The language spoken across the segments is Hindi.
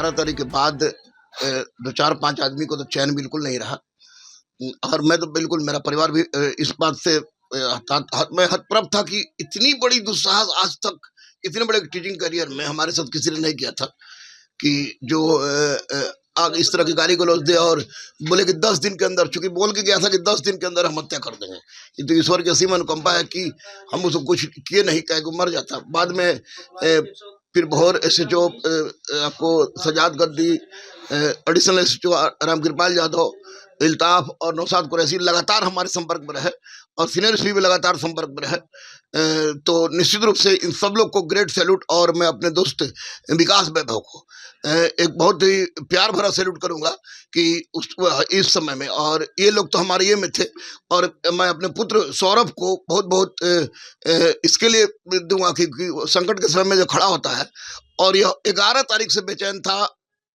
18 तारीख के बाद दो चार पांच आदमी को तो चैन बिल्कुल नहीं रहा। और मैं तो बिल्कुल, मेरा परिवार भी इस बात से मैं हतप्रभ था कि इतनी बड़ी दुस्साहस आज तक इतने बड़े टीचिंग करियर में हमारे साथ किसी ने नहीं किया था कि जो आग इस तरह की गाली गलौज दे और बोले कि 10 दिन के अंदर, चूंकि बोल के गया था कि 10 दिन के अंदर हम हत्या कर देंगे। ये तो ईश्वर की असीम अनुकंपा है कि हम उसको कुछ किए नहीं, कहे को मर जाता। बाद में फिर भोर SHO आपको सजाद गद्दी, एडिशनल SHO रामकृपाल यादव, इल्ताफ और नौशाद कुरैशी लगातार हमारे संपर्क में रहे और सीनियर SP भी लगातार संपर्क में रहे। तो निश्चित रूप से इन सब लोग को ग्रेट सैल्यूट, और मैं अपने दोस्त विकास वैभव को एक बहुत ही प्यार भरा सैल्यूट करूंगा कि इस समय में, और ये लोग तो हमारे ये में थे। और मैं अपने पुत्र सौरभ को बहुत बहुत इसके लिए दूंगा कि संकट के समय में जो खड़ा होता है, और यह 11 तारीख से बेचैन था।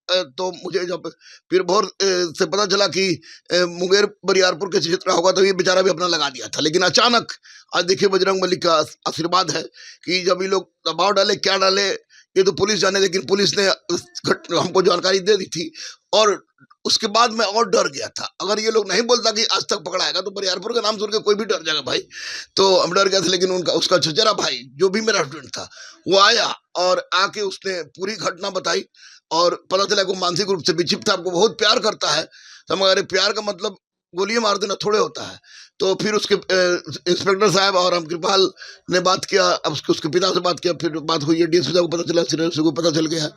तो मुझे जब फिर भोर से पता चला कि मुंगेर बरियारपुर के क्षेत्र होगा, तो ये बेचारा भी अपना लगा दिया था। लेकिन अचानक आज देखिए बजरंगबली का आशीर्वाद है कि जब ये लोग दबाव डाले, क्या डाले ये तो पुलिस जाने, लेकिन पुलिस ने हमको जानकारी दे दी थी। और उसके बाद मैं और डर गया था। अगर ये लोग नहीं बोलता कि आज तक पकड़ाएगा, तो बरियारपुर का नाम सुन के कोई भी डर जाएगा भाई। तो हम डर गए थे। लेकिन उसका चचेरा भाई जो भी मेरा स्टूडेंट था वो आया और आके उसने पूरी घटना बताई, और पता चला कि वो मानसिक रूप से विक्षिप्त था, आपको बहुत प्यार करता है। तो हमारे प्यार का मतलब गोलियां मार देना थोड़े होता है। तो फिर उसके इंस्पेक्टर साहब और रामकृपाल ने बात किया, अब उसके पिता से बात किया, फिर बात हुई है DSP साहब को पता चला, सीनियर को पता चल गया,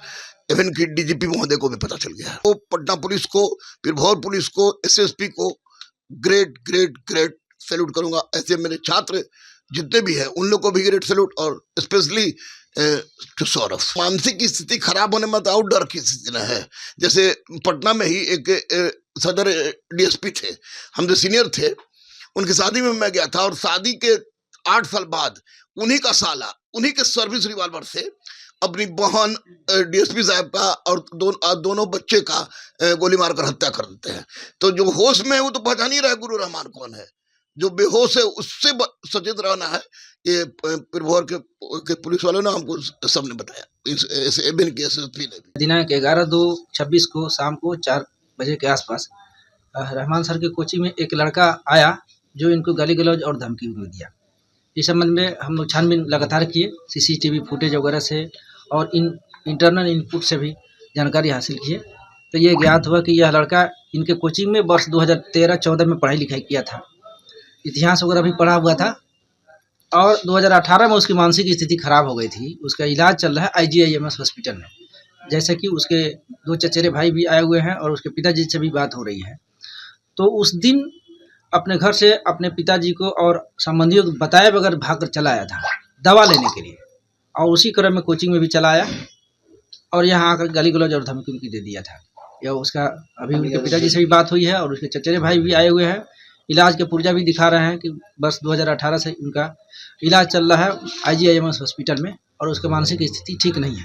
इवन की DGP महोदय को भी पता चल गया। तो पटना पुलिस को, फिर भोर पुलिस को, SSP को ग्रेट ग्रेट ग्रेट सैल्यूट करूंगा। ऐसे मेरे छात्र जितने भी हैं उन लोग को भी ग्रेट सैल्यूट, और स्पेशली टू सौरभ। मानसिक स्थिति खराब होने में तो और डर की स्थिति न है। जैसे पटना में ही एक सदर DSP थे, हम जो सीनियर थे, उनकी शादी में मैं गया था, और शादी के 8 साल बाद उन्हीं का साला उन्हीं के सर्विस रिवॉल्वर से अपनी बहन DSP साहब का और दोनों बच्चे का गोली मारकर हत्या कर देते हैं। तो जो होश में है वो तो पहचान ही रहा है गुरु रहमान कौन है। जो बेहोश है उससे सचेत रहना है। ये भोर के पुलिस वालों ने हमको सबने बताया, SSP ने भी। दिनांक 11/2/26 को शाम को 4 बजे के आसपास रहमान सर के कोचिंग में एक लड़का आया जो इनको गाली गलौज और धमकी भी दिया। इस संबंध में हम लोग छानबीन लगातार किए, CCTV फुटेज वगैरह से और इंटरनल इनपुट से भी जानकारी हासिल किए। तो ये ज्ञात हुआ कि यह लड़का इनके कोचिंग में वर्ष 2013-14 में पढ़ाई लिखाई किया था, इतिहास वगैरह भी पढ़ा हुआ था, और 2018 में उसकी मानसिक स्थिति खराब हो गई थी। उसका इलाज चल रहा है IGIMS हॉस्पिटल में। जैसे कि उसके 2 चचेरे भाई भी आए हुए हैं और उसके पिताजी से भी बात हो रही है। तो उस दिन अपने घर से अपने पिताजी को और संबंधियों को बताए बगैर भागकर चला आया था दवा लेने के लिए, और उसी क्रम में कोचिंग में भी चला आया और यहाँ आकर गाली गलौज और धमकी दे दिया था। यह उसका अभी उनके पिताजी से भी बात हुई है और उसके चचेरे भाई भी आए हुए हैं। इलाज के पुर्जा भी दिखा रहे हैं कि बस 2018 से उनका इलाज चल रहा है IGIMS हॉस्पिटल में, और उसका मानसिक स्थिति ठीक नहीं है।